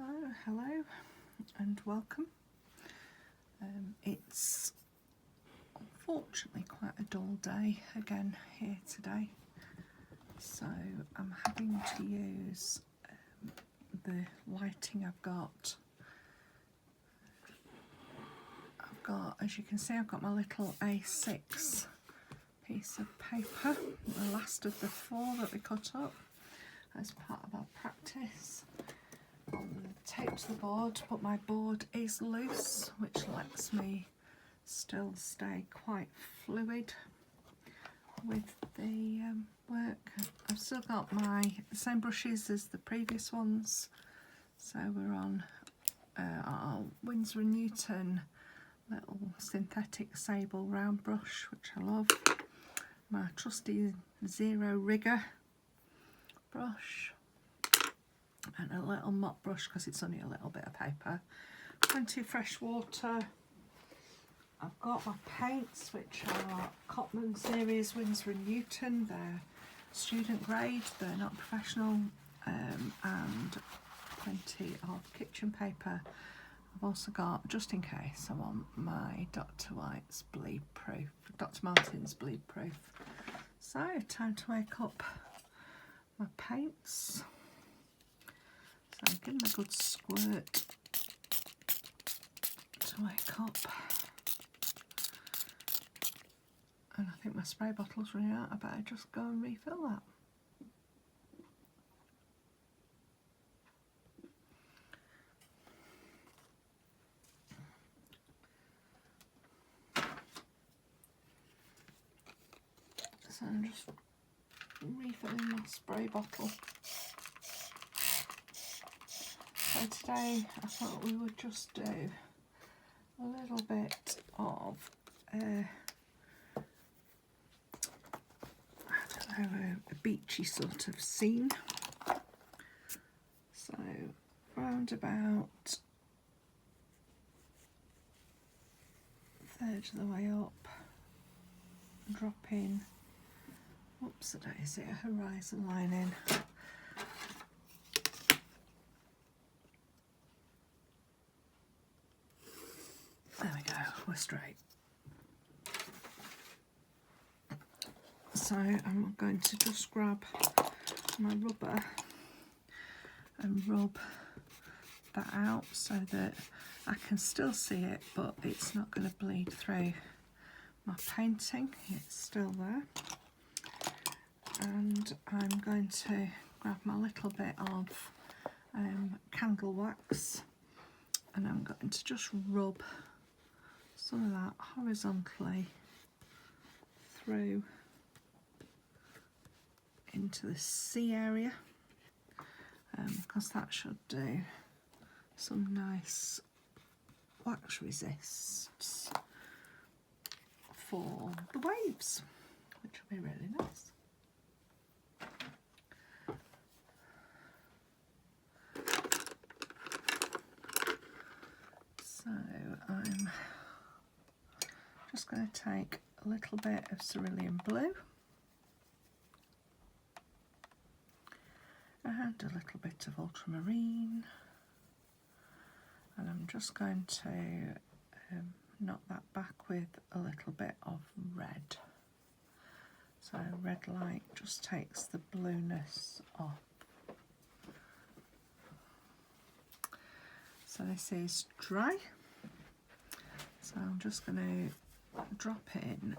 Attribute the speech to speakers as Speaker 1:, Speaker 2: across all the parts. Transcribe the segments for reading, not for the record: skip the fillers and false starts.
Speaker 1: So, hello and welcome. It's unfortunately quite a dull day again here today, so I'm having to use the lighting I've got. As you can see, I've got my little A6 piece of paper, the last of the 4 that we cut up as part of our practice. Tape to the board, but my board is loose, which lets me still stay quite fluid with the work. I've still got my same brushes as the previous ones, so we're on our Winsor & Newton little synthetic sable round brush, which I love, my trusty Zero Rigger brush, and a little mop brush because it's only a little bit of paper, plenty of fresh water. I've got my paints, which are Cotman series Winsor & Newton. They're student grade, they're not professional, and plenty of kitchen paper. I've also got, just in case, I want my Dr. Martens bleed proof. So, time to wake up my paints. So give them a good squirt to wake up. And I think my spray bottle's running out. I better just go and refill that. So I'm just refilling my spray bottle. So today I thought we would just do a little bit of a beachy sort of scene. So round about a third of the way up, drop in, whoops, I don't see a horizon line in. There we go, we're straight. So I'm going to just grab my rubber and rub that out so that I can still see it, but it's not going to bleed through my painting. It's still there. And I'm going to grab my little bit of candle wax, and I'm going to just rub some of that horizontally through into the C area, because that should do some nice wax resists for the waves, which will be really nice. So I'm just going to take a little bit of cerulean blue and a little bit of ultramarine, and I'm just going to knock that back with a little bit of red. So red light just takes the blueness off. So this is dry, so I'm just going to drop in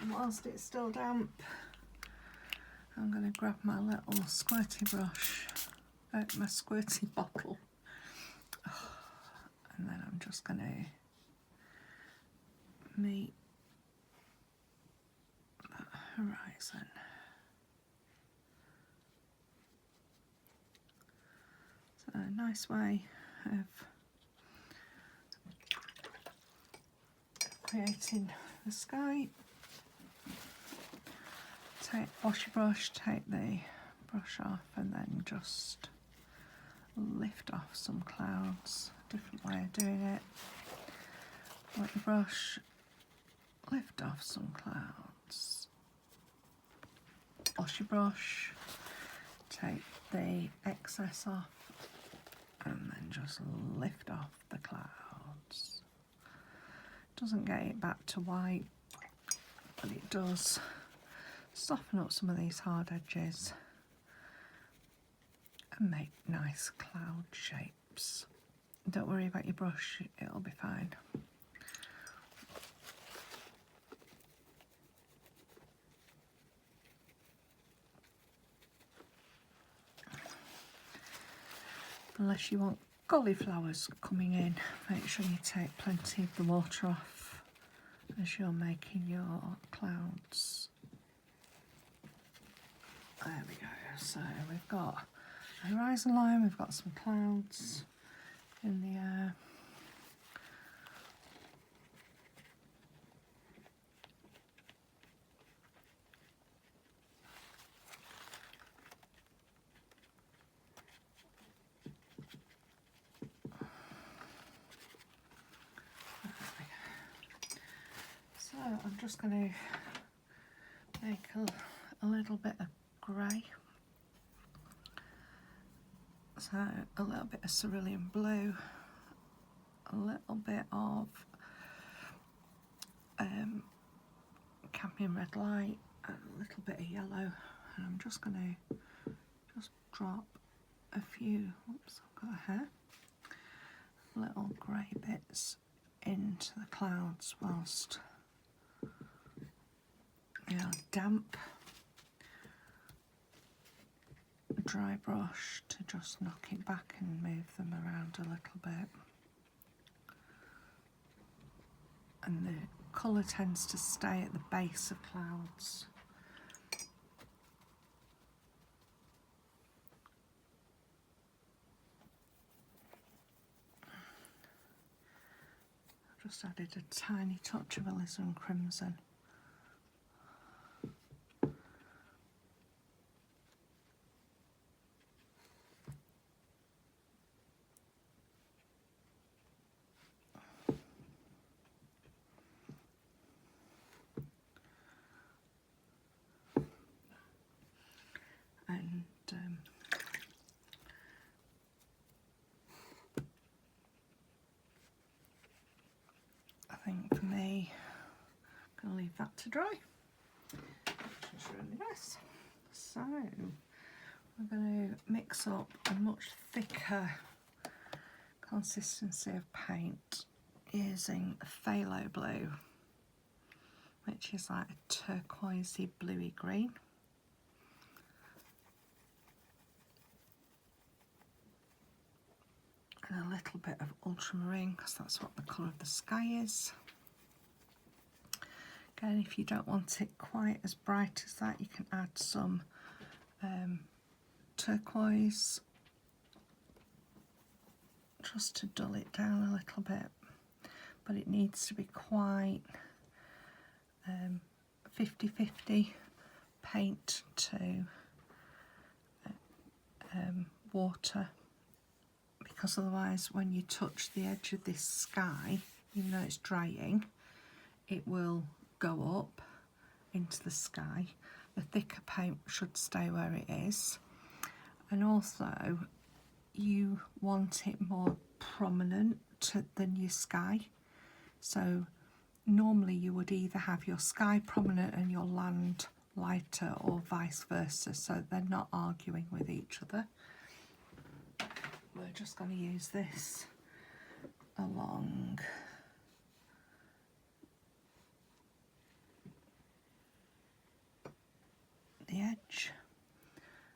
Speaker 1: and whilst it's still damp, I'm going to grab my little squirty brush, my squirty bottle, and then I'm just going to meet that horizon. So a nice way of creating the sky. Wash your brush, take the brush off, and then just lift off some clouds. Different way of doing it, wet your brush, lift off some clouds, wash your brush, take the excess off, and then just lift off the clouds. Doesn't get it back to white, but it does soften up some of these hard edges and make nice cloud shapes. Don't worry about your brush, it'll be fine. Unless you want cauliflowers coming in, make sure you take plenty of the water off as you're making your clouds. There we go. So we've got a horizon line, we've got some clouds in the air. So I'm just going to make a little bit of grey. So a little bit of cerulean blue, a little bit of cadmium red light, and a little bit of yellow. And I'm just going to just drop a few, oops, I've got a hair, little grey bits into the clouds whilst they are damp. Dry brush to just knock it back and move them around a little bit. And the colour tends to stay at the base of clouds. I've just added a tiny touch of alizarin crimson. And I think for me, I'm going to leave that to dry, which is really nice. So we're going to mix up a much thicker consistency of paint using phthalo blue, which is like a turquoisey bluey green. And a little bit of ultramarine, because that's what the colour of the sky is. Again, if you don't want it quite as bright as that, you can add some turquoise just to dull it down a little bit. But it needs to be quite 50-50 paint to water, because otherwise when you touch the edge of this sky, even though it's drying, it will go up into the sky. The thicker paint should stay where it is, and also you want it more prominent than your sky. So normally you would either have your sky prominent and your land lighter, or vice versa, so they're not arguing with each other. We're just going to use this along the edge,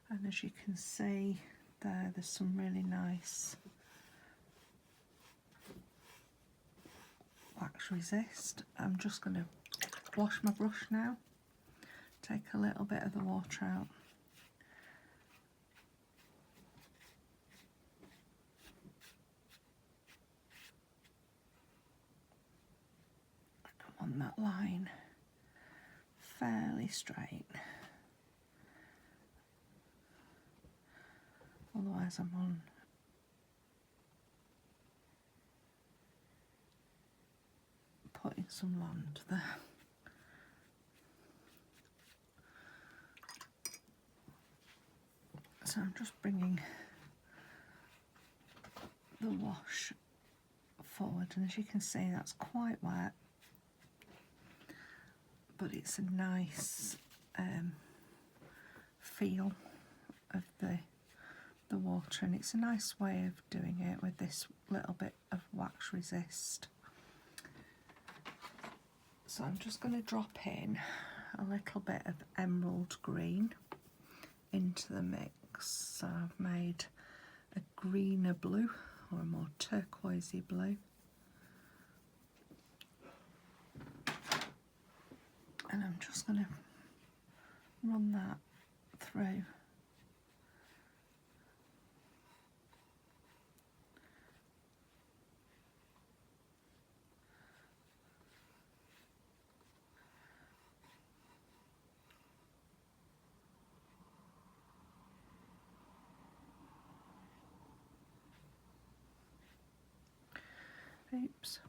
Speaker 1: and as you can see there's some really nice wax resist. I'm just going to wash my brush now, take a little bit of the water out. I want that line fairly straight, otherwise I'm on some land there. So I'm just bringing the wash forward, and as you can see that's quite wet, but it's a nice feel of the water, and it's a nice way of doing it with this little bit of wax resist. So I'm just going to drop in a little bit of emerald green into the mix. So I've made a greener blue, or a more turquoisey blue, and I'm just going to run that through. Oops.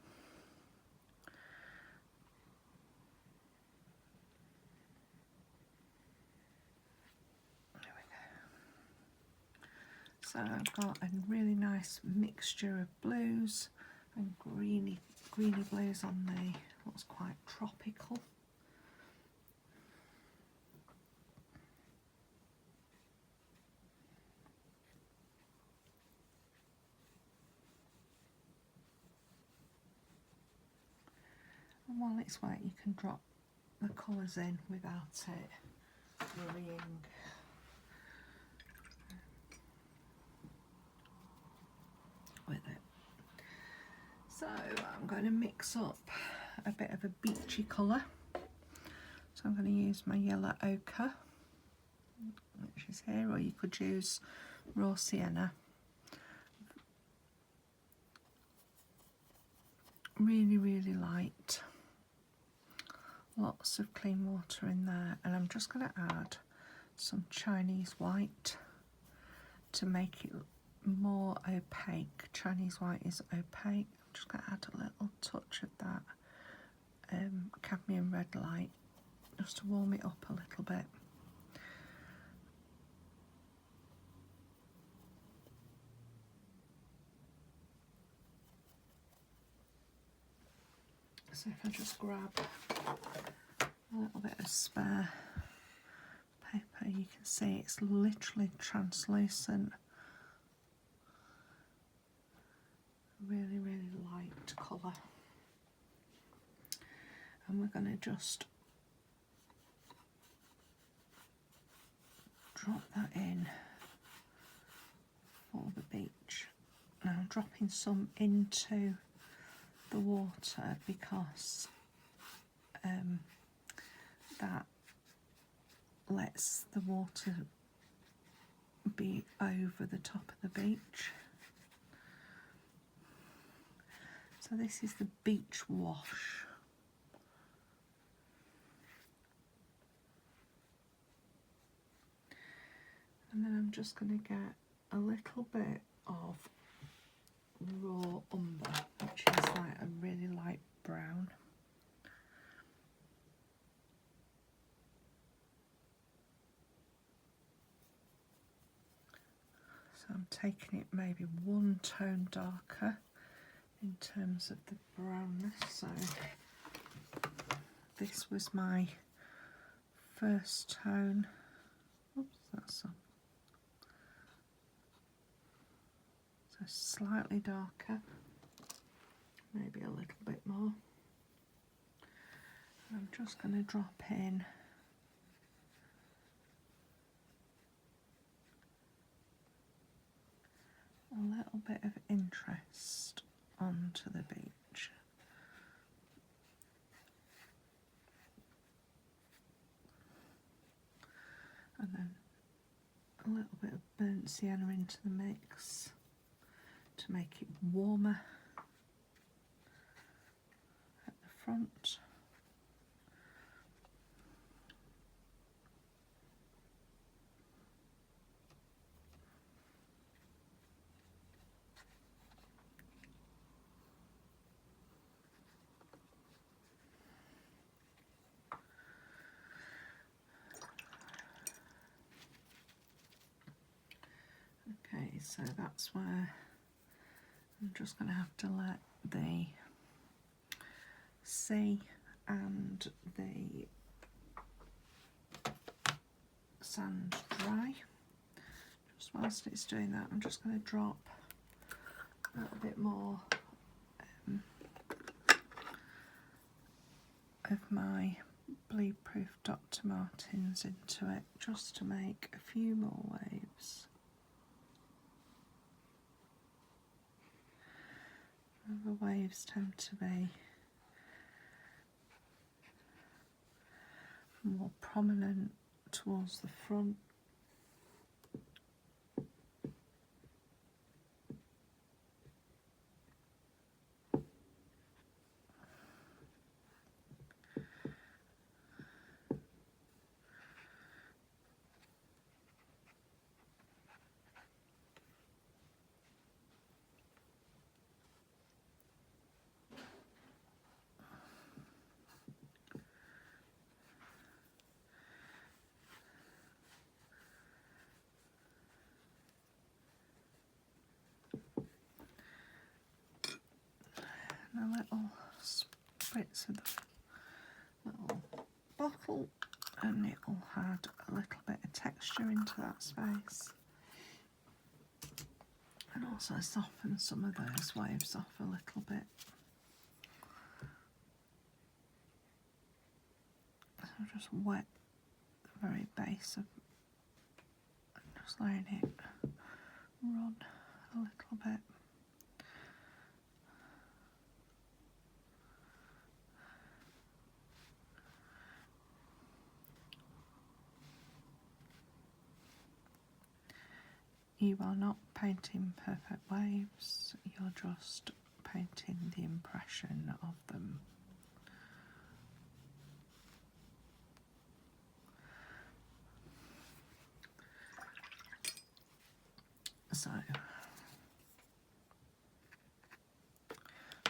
Speaker 1: There we go. So I've got a really nice mixture of blues and greeny blues on the what's quite tropical. And while it's wet, you can drop the colours in without it worrying. With it. So I'm going to mix up a bit of a beachy colour. So I'm going to use my yellow ochre, which is here, or you could use raw sienna. Really light. Lots of clean water in there, and I'm just going to add some Chinese white to make it more opaque. Chinese white is opaque. I'm just going to add a little touch of that cadmium red light just to warm it up a little bit. So if I just grab a little bit of spare paper, you can see it's literally translucent. Really light colour. And we're going to just drop that in for the beach. Now I'm dropping some into the water because that lets the water be over the top of the beach. So this is the beach wash. And then I'm just going to get a little bit of raw umber, which is like a really light brown. So I'm taking it maybe one tone darker in terms of the brownness. So this was my first tone. Oops, that's some. So slightly darker, maybe a little bit more. I'm just going to drop in a little bit of interest onto the beach. And then a little bit of burnt sienna into the mix to make it warmer at the front. So that's where I'm just going to have to let the sea and the sand dry. Just whilst it's doing that, I'm just going to drop a little bit more of my Bleed-Proof Dr. Martens into it, just to make a few more waves. The waves tend to be more prominent towards the front. A little spritz of the little bottle, and it'll add a little bit of texture into that space, and also soften some of those waves off a little bit. So just wet the very base of, just letting it run a little bit. You are not painting perfect waves, you're just painting the impression of them. So, I'm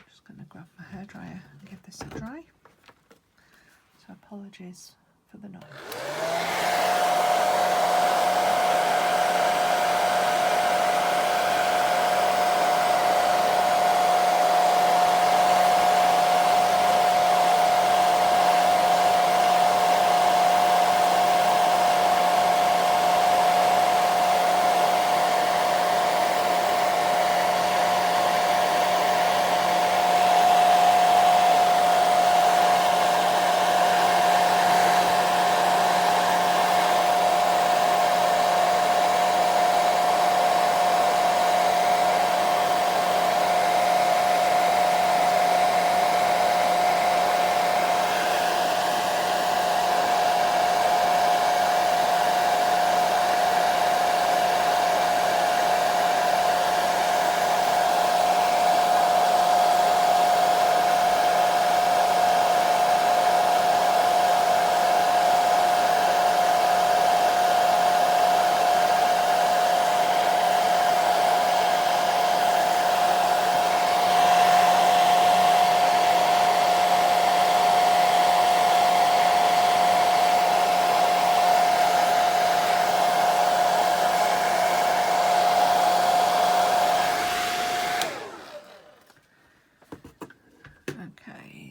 Speaker 1: just going to grab my hairdryer and give this a dry. So apologies for the noise.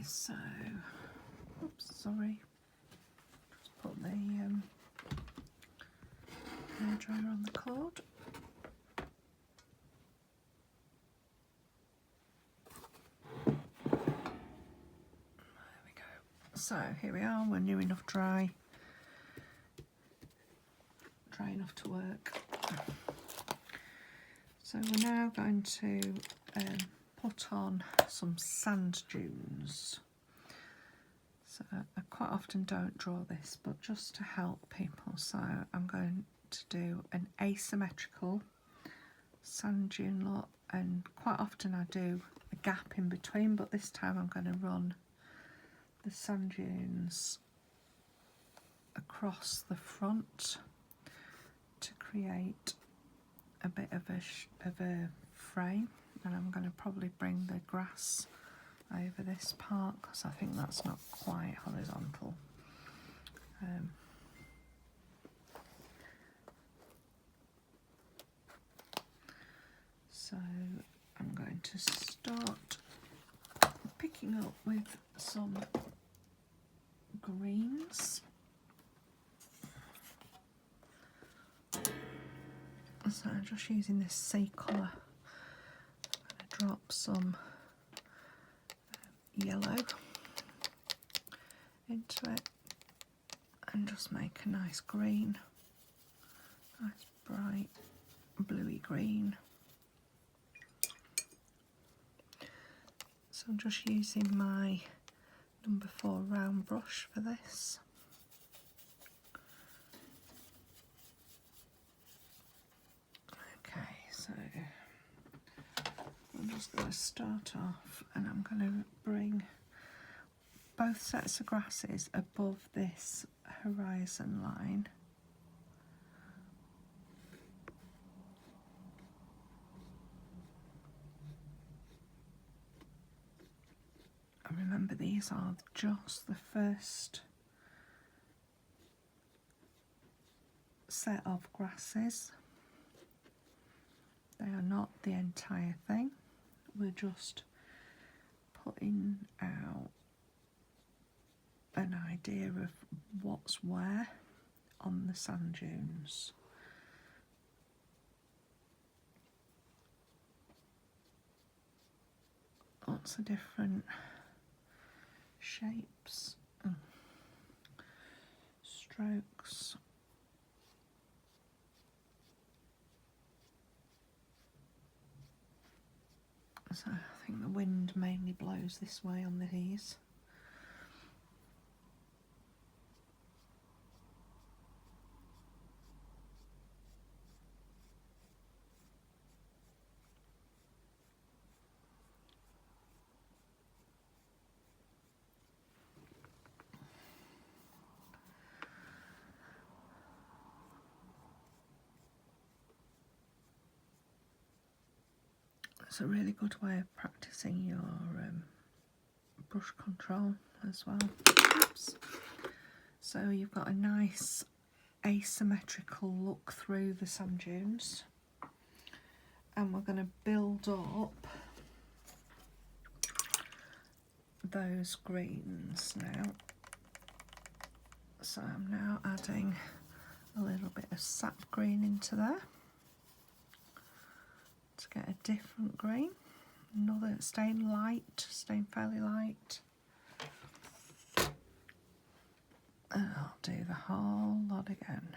Speaker 1: So, oops, sorry, just put the hairdryer on the cord. There we go. So here we are, we're near enough dry enough to work. So we're now going to put on some sand dunes. So I quite often don't draw this, but just to help people, so I'm going to do an asymmetrical sand dune look, and quite often I do a gap in between, but this time I'm going to run the sand dunes across the front to create a bit of a frame, and I'm going to probably bring the grass over this part because I think that's not quite horizontal. So I'm going to start picking up with some greens. So I'm just using this sea colour. I'm going to drop some yellow into it and just make a nice green, nice bright bluey green. So I'm just using my number 4 round brush for this. Okay, so I'm just going to start off and I'm going to bring both sets of grasses above this horizon line. And remember, these are just the first set of grasses. They are not the entire thing. We're just putting out an idea of what's where on the sand dunes. Lots of different shapes, strokes. So I think the wind mainly blows this way on these. It's a really good way of practicing your brush control as well. Oops. So you've got a nice asymmetrical look through the sand dunes, and we're going to build up those greens now. So I'm now adding a little bit of sap green into there to get a different green. Another staying fairly light. And I'll do the whole lot again.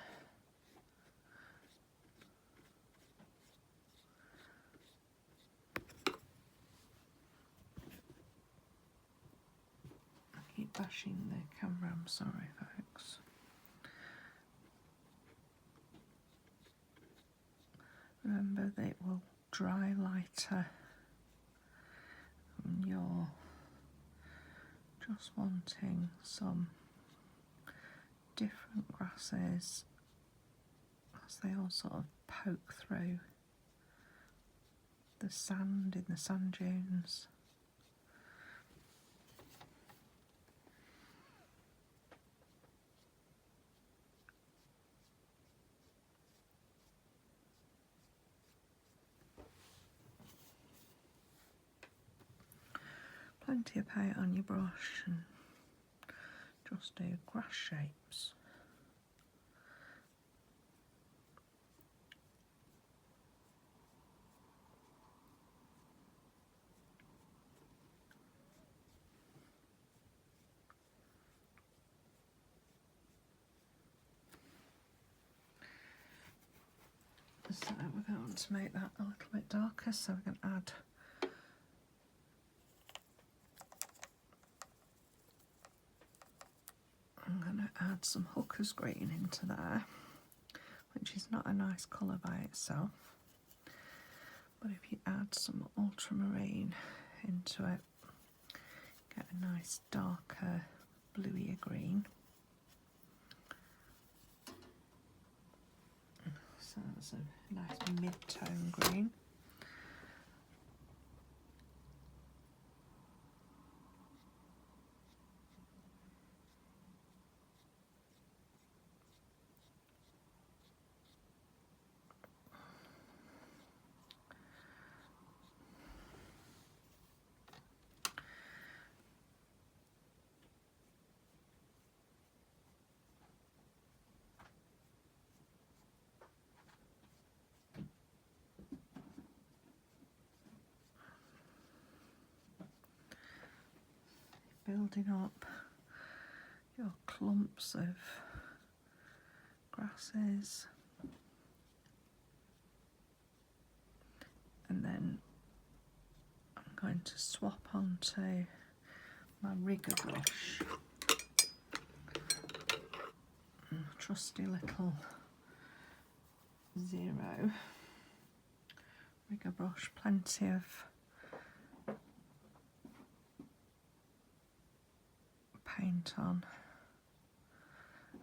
Speaker 1: I keep bashing the camera, I'm sorry folks. Remember that it will dry lighter when you're just wanting some different grasses as they all sort of poke through the sand in the sand dunes. Plenty of paint on your brush and just do grass shapes. So we're going to make that a little bit darker, so we're going to add some hooker's green into there, which is not a nice colour by itself, but if you add some ultramarine into it, get a nice darker bluier green. So that's a nice mid-tone green. building up your clumps of grasses, and then I'm going to swap onto my rigger brush, trusty little 0 rigger brush, plenty of paint on,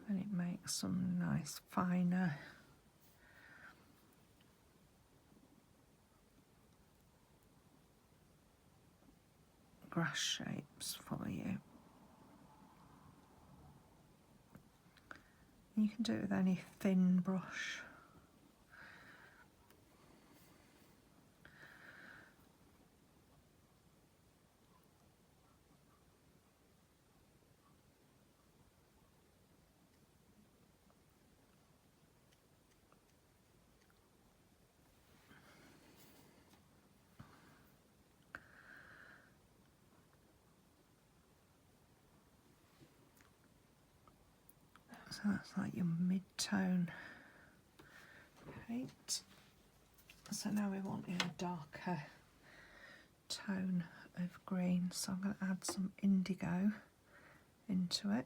Speaker 1: and it makes some nice finer grass shapes for you. You can do it with any thin brush. So that's like your mid-tone paint. So now we want a darker tone of green, so I'm going to add some indigo into it.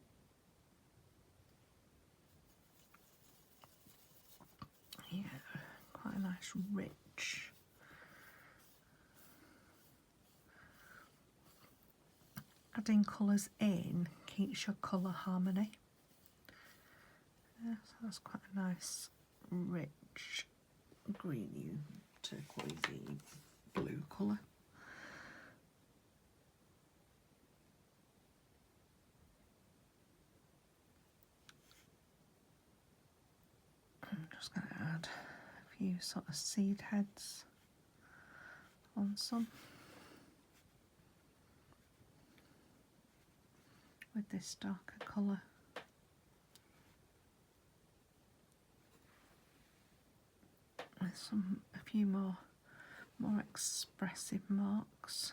Speaker 1: Yeah, quite a nice rich. Adding colours in keeps your colour harmony. Yeah, so that's quite a nice rich greeny turquoisey blue colour. I'm just going to add a few sort of seed heads on some with this darker colour. With a few more expressive marks.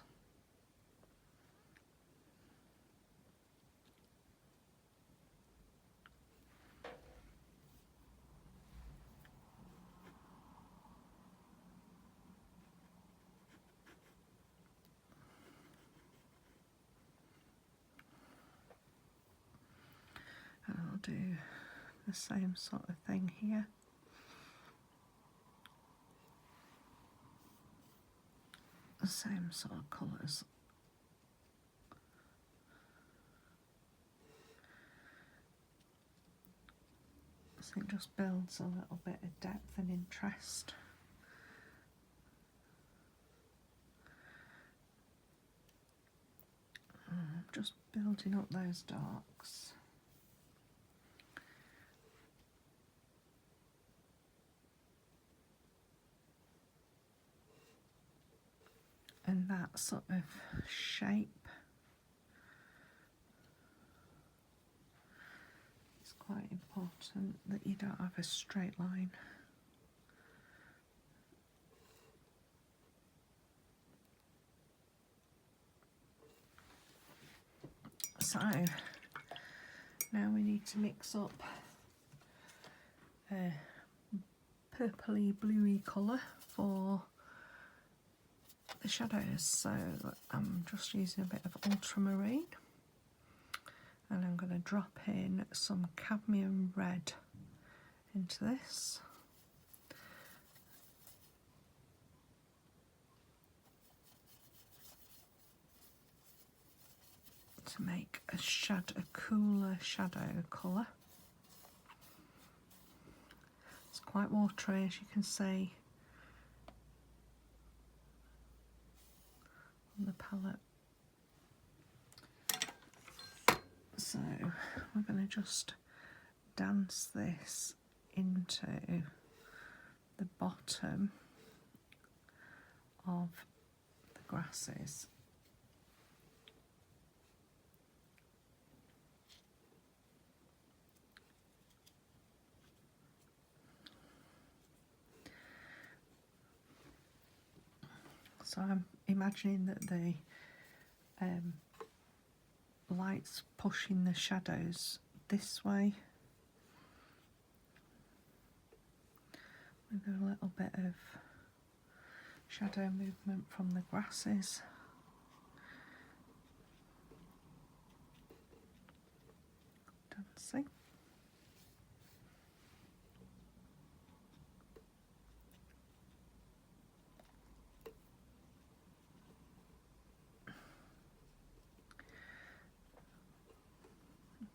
Speaker 1: And I'll do the same sort of thing here. The same sort of colours. So it just builds a little bit of depth and interest. Just building up those darks. And that sort of shape is quite important, that you don't have a straight line. So now we need to mix up a purpley bluey colour for the shadows. So I'm just using a bit of ultramarine, and I'm going to drop in some cadmium red into this. To make a cooler shadow colour. It's quite watery, as you can see on the palette. So we're going to just dance this into the bottom of the grasses. So I'm imagining that the light's pushing the shadows this way with a little bit of shadow movement from the grasses. Dancing.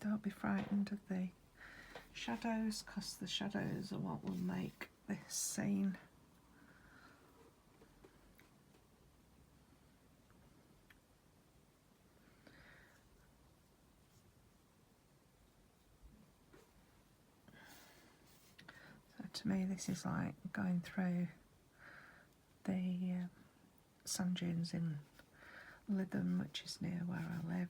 Speaker 1: Don't be frightened of the shadows, because the shadows are what will make this scene. So to me this is like going through the sand dunes in Lytham, which is near where I live.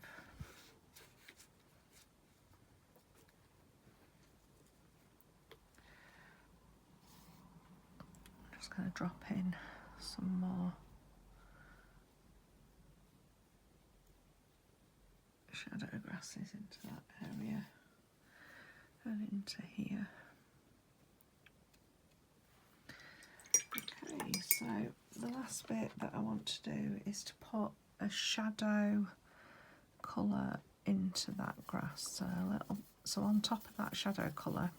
Speaker 1: I'm just going to drop in some more shadow grasses into that area and into here. Okay, so the last bit that I want to do is to put a shadow colour into that grass. So on top of that shadow colour,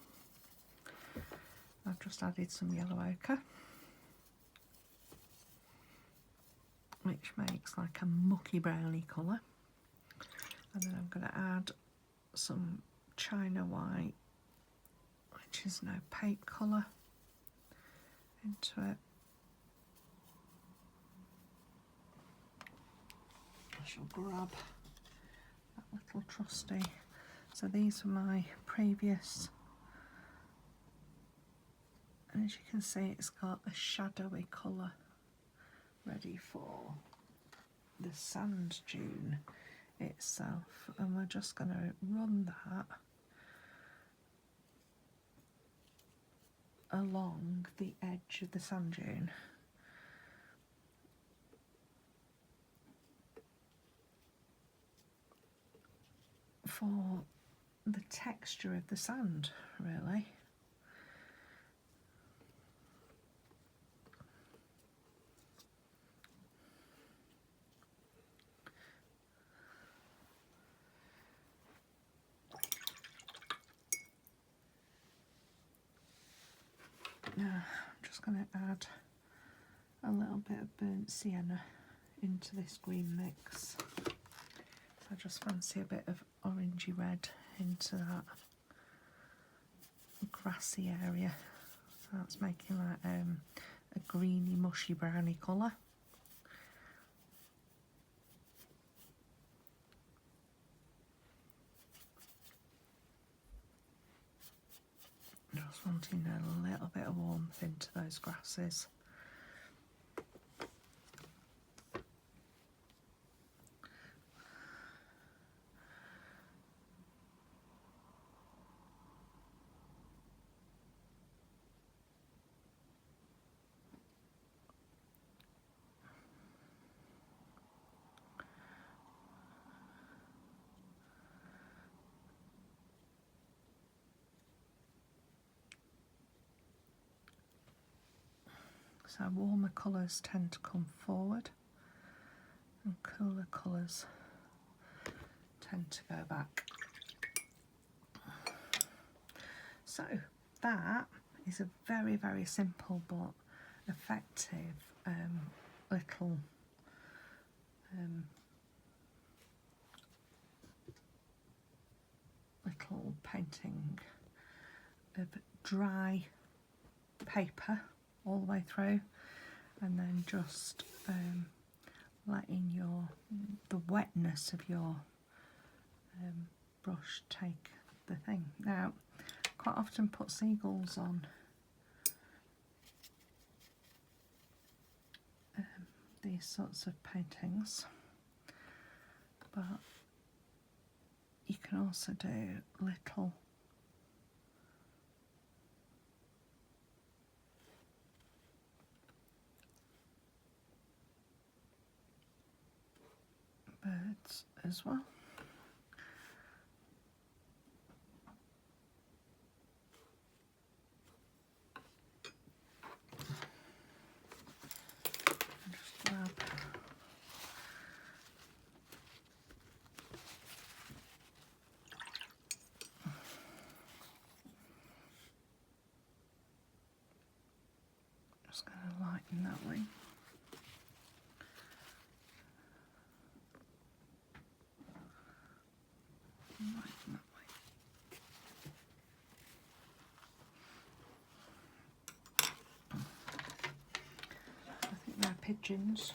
Speaker 1: I've just added some yellow ochre, which makes like a mucky browny colour. And then I'm going to add some china white, which is an opaque colour, into it. I shall grab that little trusty. So these are my previous, and as you can see it's got a shadowy colour ready for the sand dune itself, and we're just going to run that along the edge of the sand dune. For the texture of the sand, really. Now I'm just going to add a little bit of burnt sienna into this green mix. So I just fancy a bit of orangey red into that grassy area. So that's making like a greeny mushy browny colour. Just wanting a little bit of warmth into those grasses. So warmer colours tend to come forward and cooler colours tend to go back. So that is a very, very simple but effective little painting of dry paper all the way through, and then just letting the wetness of your brush take the thing. Now, quite often put seagulls on these sorts of paintings, but you can also do little birds as well. Just going to lighten that way. Lighten that way. I think they're pigeons.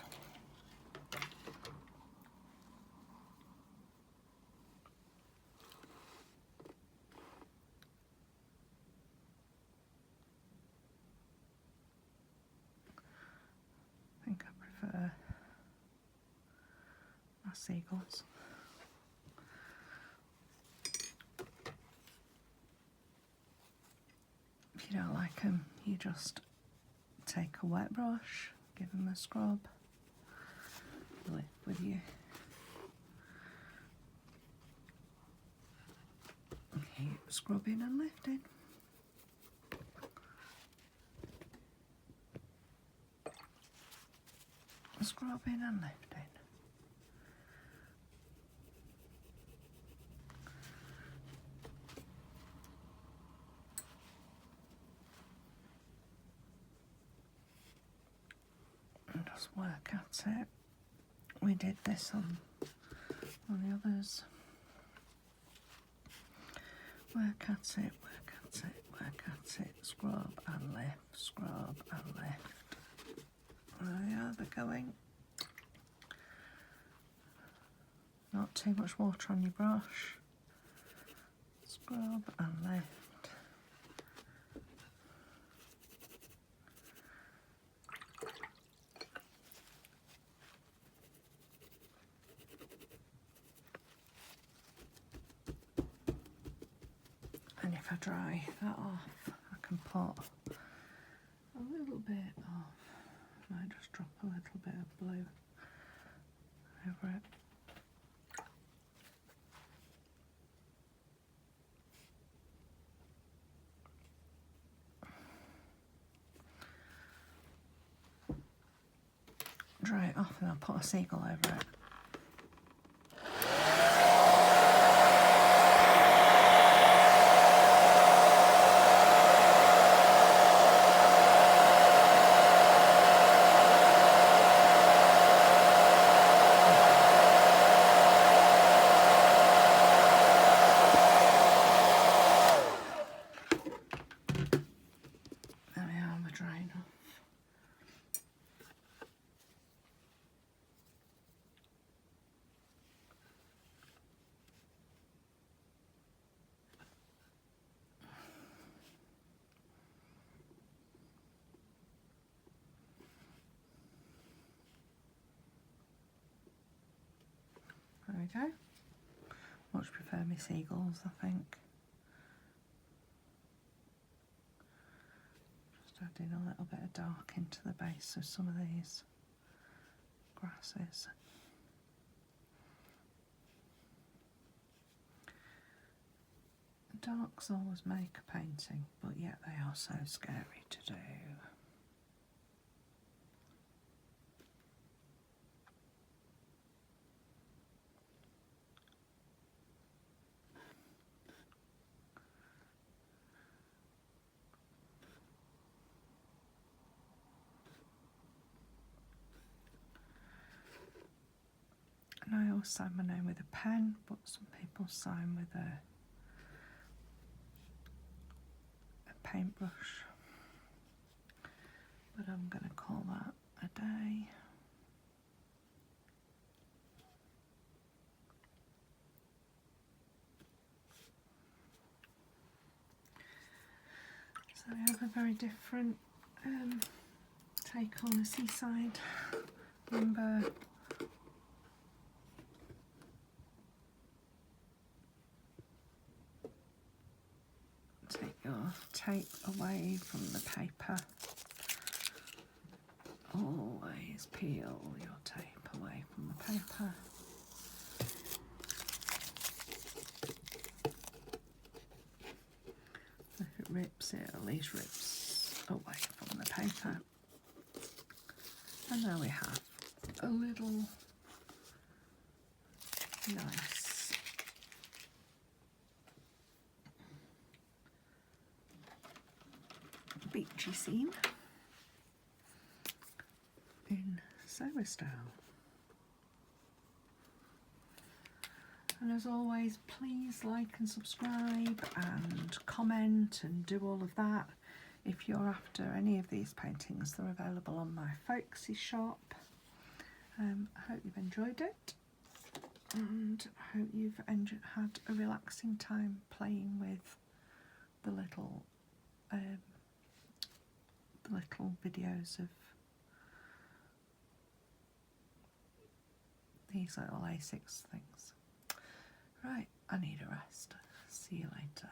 Speaker 1: I think I prefer my seagulls. If you don't like them, you just take a wet brush, give them a scrub, lift with you. Keep scrubbing and lifting. Scrubbing and lifting. And just work at it. We did this on the others. Work at it, work at it, work at it. Scrub and lift, scrub and lift. There they are, they're going. Not too much water on your brush. Scrub and lift. And if I dry that off, I can put a little bit of, I might just drop a little bit of blue over it. Dry it off and I'll put a seagull over it. There we are, we're drying off. There we go. Much prefer my seagulls, I think. Just adding a little bit of dark into the base of some of these grasses. Darks always make a painting, but yet they are so scary to do. And I always sign my name with a pen, but some people sign with a paintbrush. But I'm going to call that a day. So we have a very different take on a seaside lumber. Take your tape away from the paper. Always peel your tape away from the paper. If it rips, it at least rips away from the paper. And there we have a little nice beachy scene. sewing style. And as always, please like and subscribe and comment and do all of that. If you're after any of these paintings, they're available on my Folksy shop. I hope you've enjoyed it, and I hope you've had a relaxing time playing with the little videos of these little A6 things. Right, I need a rest. See you later.